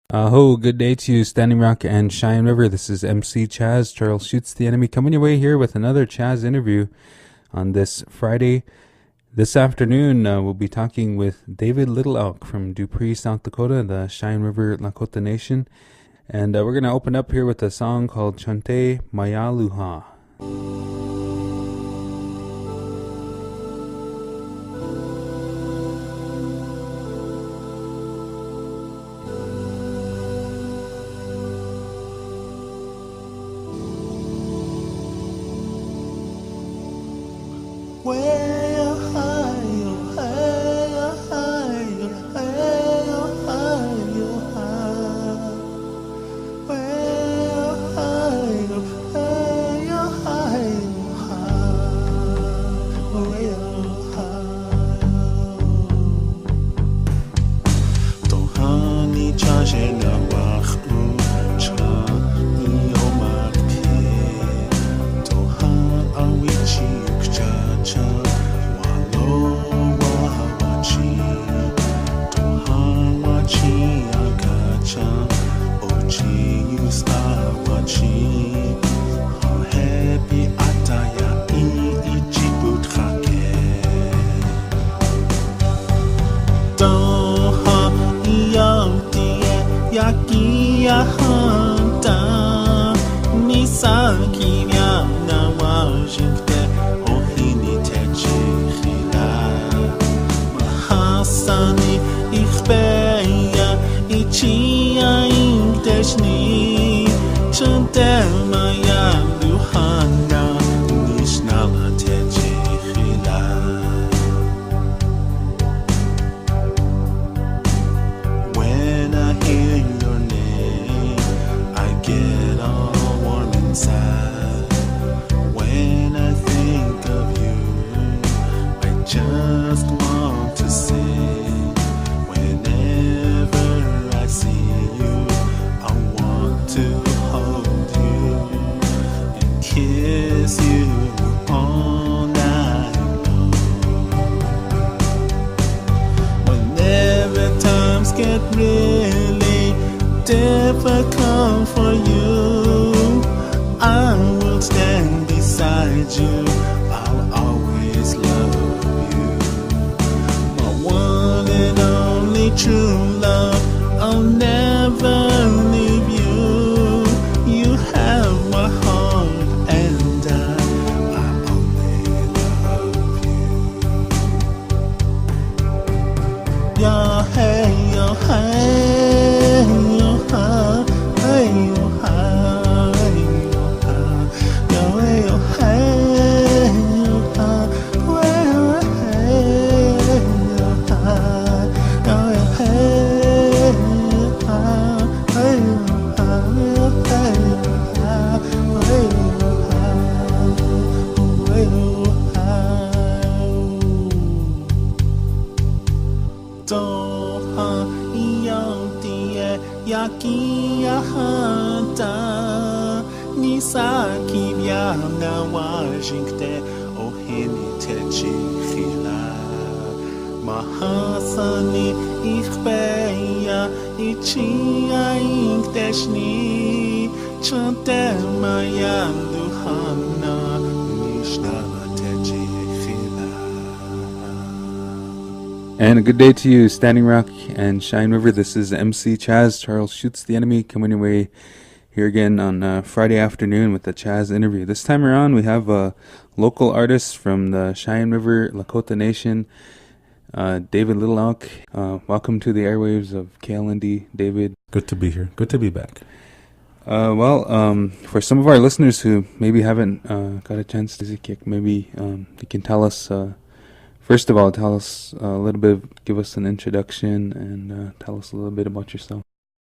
Good day to you, Standing Rock and Cheyenne River. This is MC Chaz, Charles Shoots the Enemy, coming your way here with another Chaz interview on this Friday. This afternoon, we'll be talking with David Little Elk from Dupree, South Dakota, the Cheyenne River Lakota Nation. And we're going to open up here with a song called Chante Mayaluha. And a good day to you, Standing Rock and Cheyenne River. This is MC Chaz, Charles Shoots the Enemy, coming your way here again on Friday afternoon with the Chaz interview. This time around, we have a local artist from the Cheyenne River Lakota Nation, David Little Elk. Welcome to the airwaves of KLND, David. Good to be here. Good to be back. For some of our listeners who maybe haven't got a chance to see Kick, maybe you can tell us... First of all, tell us a little bit, give us an introduction, and tell us a little bit about yourself.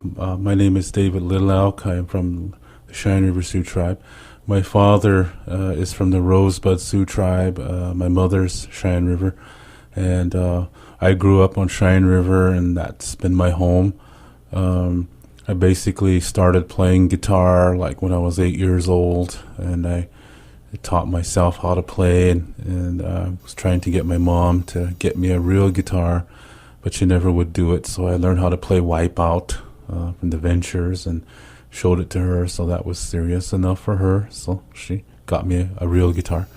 My name is David Little Elk. I am from the Cheyenne River Sioux Tribe. My father is from the Rosebud Sioux Tribe. My mother's Cheyenne River. And I grew up on Cheyenne River, and that's been my home. I basically started playing guitar like when I was 8 years old, and I taught myself how to play, and was trying to get my mom to get me a real guitar, but she never would do it. So I learned how to play Wipeout from the Ventures, and showed it to her. So that was serious enough for her. So she got me a real guitar.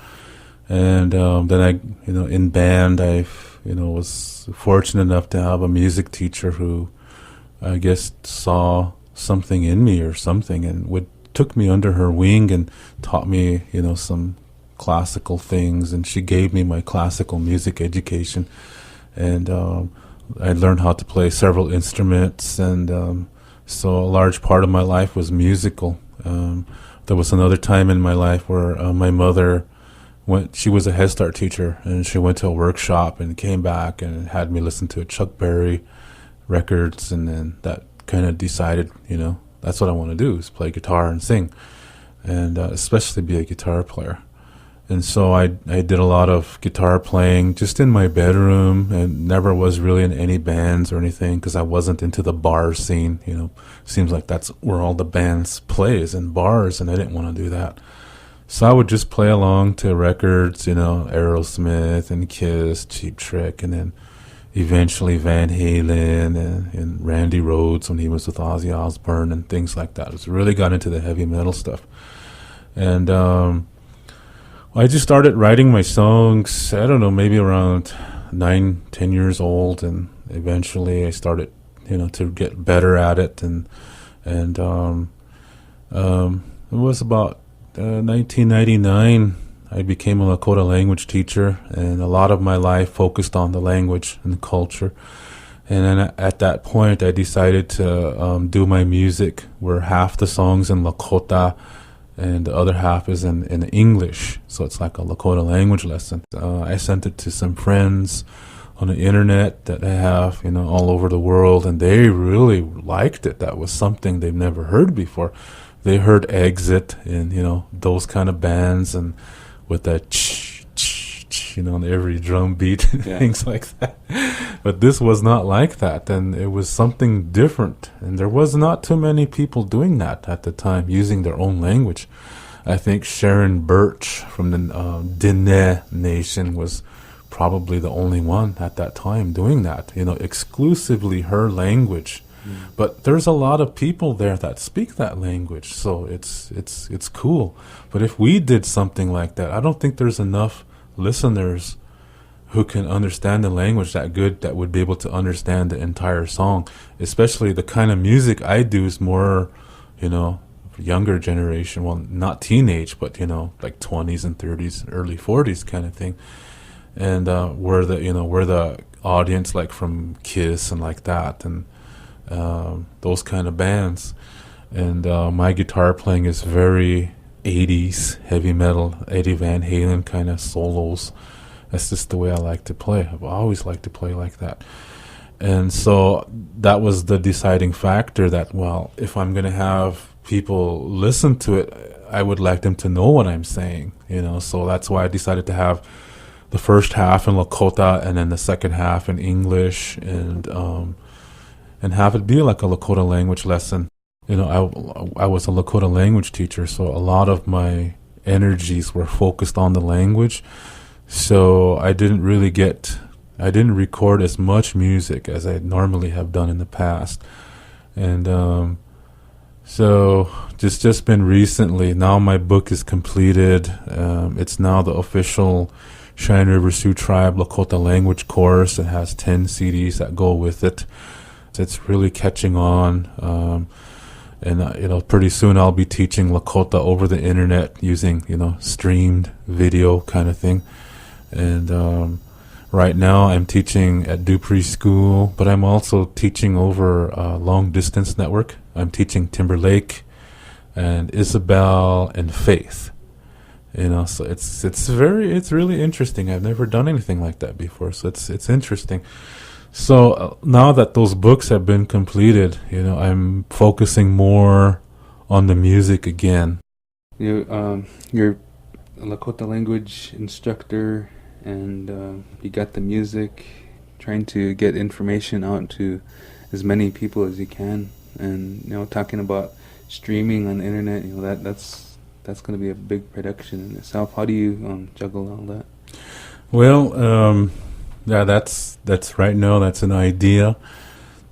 And then I, in band, I, was fortunate enough to have a music teacher who, I guess, saw something in me or something, and took me under her wing and taught me, some classical things. And she gave me my classical music education, and I learned how to play several instruments, and so a large part of my life was musical. There was another time in my life where my mother she was a Head Start teacher, and she went to a workshop and came back and had me listen to Chuck Berry records, and then that kind of decided, that's what I want to do, is play guitar and sing, and especially be a guitar player. And so I did a lot of guitar playing just in my bedroom, and never was really in any bands or anything, because I wasn't into the bar scene. Seems like that's where all the bands play, is in bars, and I didn't want to do that. So I would just play along to records, Aerosmith and Kiss, Cheap Trick, and then eventually Van Halen and Randy Rhoads when he was with Ozzy Osbourne and things like that. I really got into the heavy metal stuff. And I just started writing my songs, I don't know, maybe around 9-10 years old, and eventually I started, to get better at it. And it was about 1999, I became a Lakota language teacher, and a lot of my life focused on the language and the culture. And then at that point, I decided to do my music where half the songs in Lakota and the other half is in English. So it's like a Lakota language lesson. I sent it to some friends on the internet that I have, all over the world, and they really liked it. That was something they've never heard before. They heard Exit and, those kind of bands, and with that on every drum beat, things like that. But this was not like that, and it was something different. And there was not too many people doing that at the time, using their own language. I think Sharon Birch from the Diné Nation was probably the only one at that time doing that, exclusively her language. But there's a lot of people there that speak that language, so it's cool. But if we did something like that, I don't think there's enough listeners who can understand the language that good that would be able to understand the entire song. Especially the kind of music I do is more, younger generation. Well, not teenage, but like 20s and 30s, early 40s kind of thing. And we're the audience, like from Kiss and like that, and those kind of bands. And my guitar playing is very 80s heavy metal, Eddie Van Halen kind of solos. That's just the way I like to play. I've always liked to play like that. And so that was the deciding factor, that, well, if I'm going to have people listen to it, I would like them to know what I'm saying, so that's why I decided to have the first half in Lakota and then the second half in English, and have it be like a Lakota language lesson. I was a Lakota language teacher, so a lot of my energies were focused on the language. So I didn't record as much music as I normally have done in the past. And so just been recently, now my book is completed. It's now the official Cheyenne River Sioux Tribe Lakota language course. It has 10 CDs that go with it. It's really catching on. And pretty soon I'll be teaching Lakota over the internet using, streamed video kind of thing. And right now I'm teaching at Dupree School, but I'm also teaching over Long Distance Network. I'm teaching Timberlake and Isabel and Faith. So it's really interesting. I've never done anything like that before, so it's interesting. So now that those books have been completed, I'm focusing more on the music again. You're a Lakota language instructor, and you got the music, trying to get information out to as many people as you can. And talking about streaming on the internet, that's going to be a big production in itself. How do you juggle all that? Well, yeah, that's right now. That's an idea.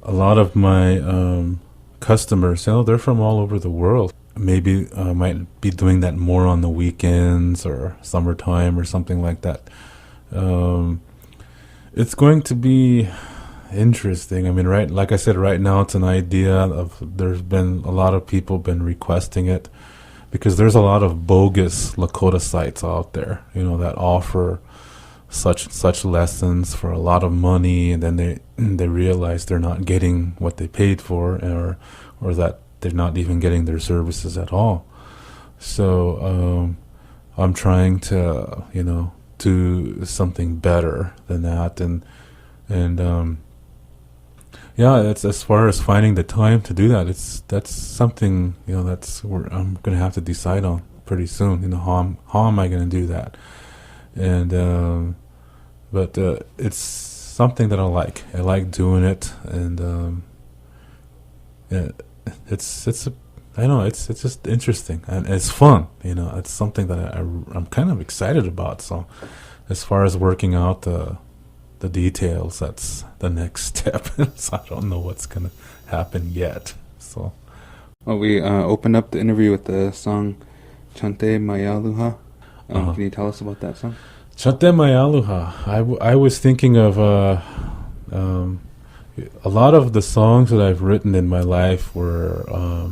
A lot of my customers, they're from all over the world. Maybe might be doing that more on the weekends or summertime or something like that. It's going to be interesting. I mean, right, like I said, right now it's an idea of, there's been a lot of people been requesting it because there's a lot of bogus Lakota sites out there, that offer such lessons for a lot of money, and then they realize they're not getting what they paid for, or that they're not even getting their services at all. So I'm trying to do something better than that, and yeah, that's, as far as finding the time to do that, that's something that's where I'm gonna have to decide on pretty soon. How am I gonna do that? And but it's something that I like. I like doing it, and it's I know it's just interesting, and it's fun. It's something that I'm kind of excited about. So as far as working out the details, that's the next step. So I don't know what's gonna happen yet. So Well, we opened up the interview with the song Chante Mayaluha. Can you tell us about that song? Chante Mayaluha. I was thinking of a lot of the songs that I've written in my life were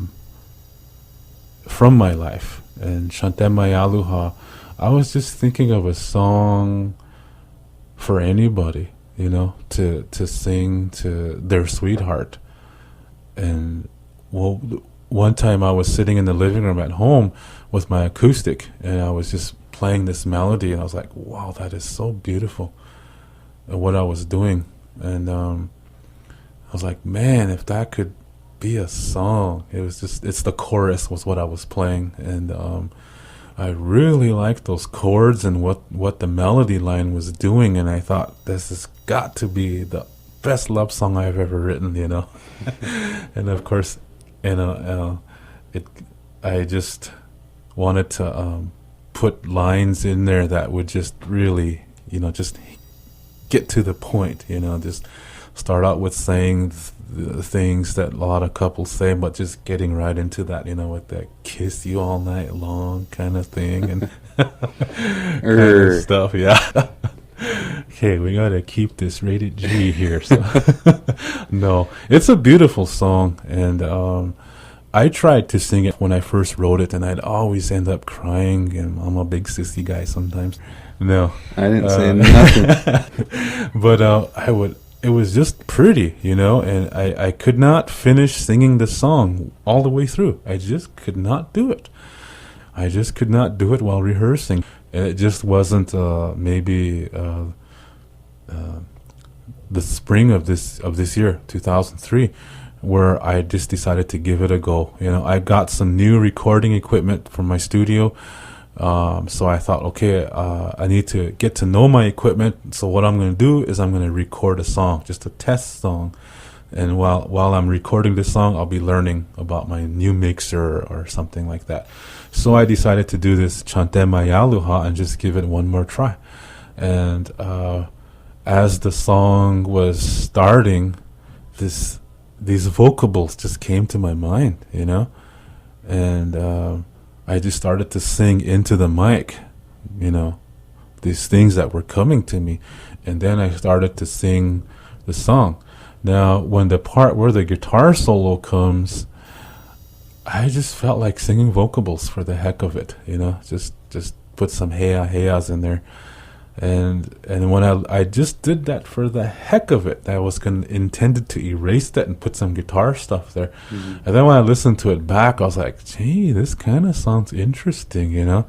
from my life. And Chante Mayaluha, I was just thinking of a song for anybody, to sing to their sweetheart. And one time I was sitting in the living room at home with my acoustic, and I was just playing this melody, and I was like, wow, that is so beautiful, and what I was doing. And I was like, man, if that could be a song. It's the chorus was what I was playing, and I really liked those chords and what the melody line was doing, and I thought, this has got to be the best love song I've ever written, And of course, I just wanted to put lines in there that would just really, just get to the point, just start out with saying the things that a lot of couples say, but just getting right into that, with that kiss you all night long kind of thing, and kind of stuff, yeah. Okay, we gotta keep this rated G here. So no, it's a beautiful song, and I tried to sing it when I first wrote it, and I'd always end up crying, and I'm a big sissy guy sometimes. No, I didn't say nothing. But it was just pretty, and I could not finish singing the song all the way through. I just could not do it. I just could not do it while rehearsing. It just wasn't maybe the spring of this year, 2003, where I just decided to give it a go. I got some new recording equipment from my studio. So I thought, okay, I need to get to know my equipment. So what I'm going to do is I'm going to record a song, just a test song. And while I'm recording this song, I'll be learning about my new mixer or something like that. So I decided to do this Chante Mayaluha and just give it one more try. And as the song was starting, these vocables just came to my mind, and I just started to sing into the mic, these things that were coming to me. And then I started to sing the song. Now, when the part where the guitar solo comes, I just felt like singing vocables for the heck of it, just put some heas in there. And when I just did that for the heck of it, I was intended to erase that and put some guitar stuff there. Mm-hmm. And then when I listened to it back, I was like, gee, this kind of sounds interesting,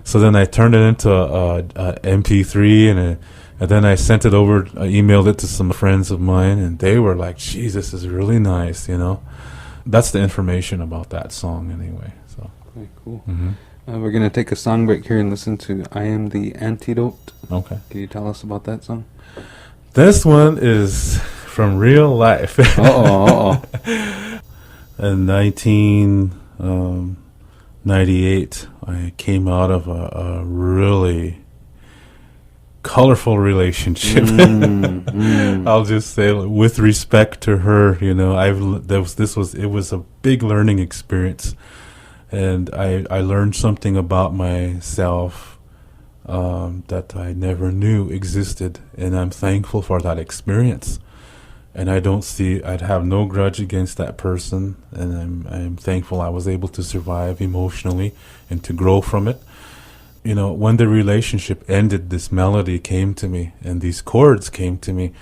So then I turned it into a MP3, and then I sent it over, I emailed it to some friends of mine, and they were like, geez, this is really nice, That's the information about that song anyway. So okay, cool. Mm-hmm. We're going to take a song break here and listen to I Am the Antidote. Okay. Can you tell us about that song? This one is from real life. In 1998, I came out of a really colorful relationship. I'll just say, with respect to her, you know, it was a big learning experience, and I learned something about myself that I never knew existed, and I'm thankful for that experience. And I'd have no grudge against that person, and I'm thankful I was able to survive emotionally and to grow from it. You know, when the relationship ended, this melody came to me and these chords came to me,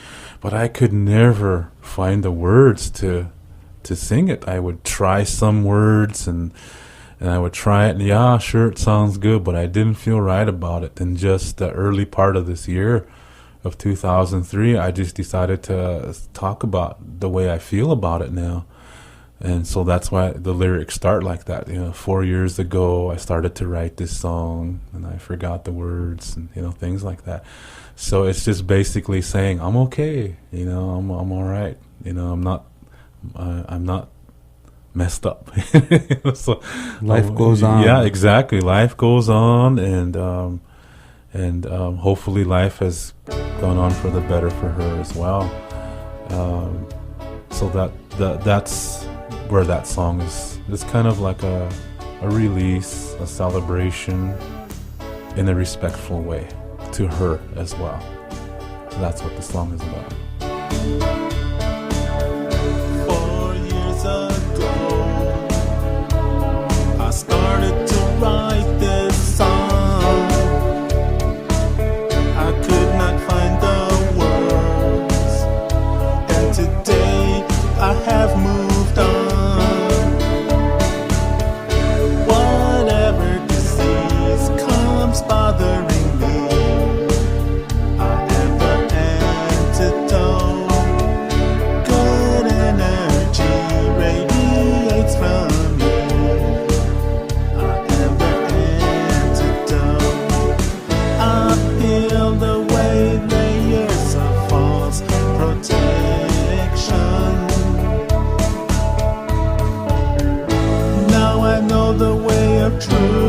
but I could never find the words to sing it. I would try some words and I would try it, and yeah, sure, it sounds good, but I didn't feel right about it. And just the early part of this year of 2003, I just decided to talk about the way I feel about it now. And so that's why the lyrics start like that. You know, 4 years ago, I started to write this song, and I forgot the words, and, you know, things like that. So it's just basically saying, I'm okay. You know, I'm all right. You know, I'm not messed up. So Life goes on. Yeah, exactly. Life goes on, and hopefully life has gone on for the better for her as well. So that's where that song is. It's kind of like a release, a celebration in a respectful way to her as well. That's what the song is about. 4 years ago, I started to write this song. I could not find the words, and today I have moved on. Whatever disease comes bothering me, I am the antidote. Good energy radiates from me. I am the antidote. I feel the way layers of false protection. Now I know the way of truth.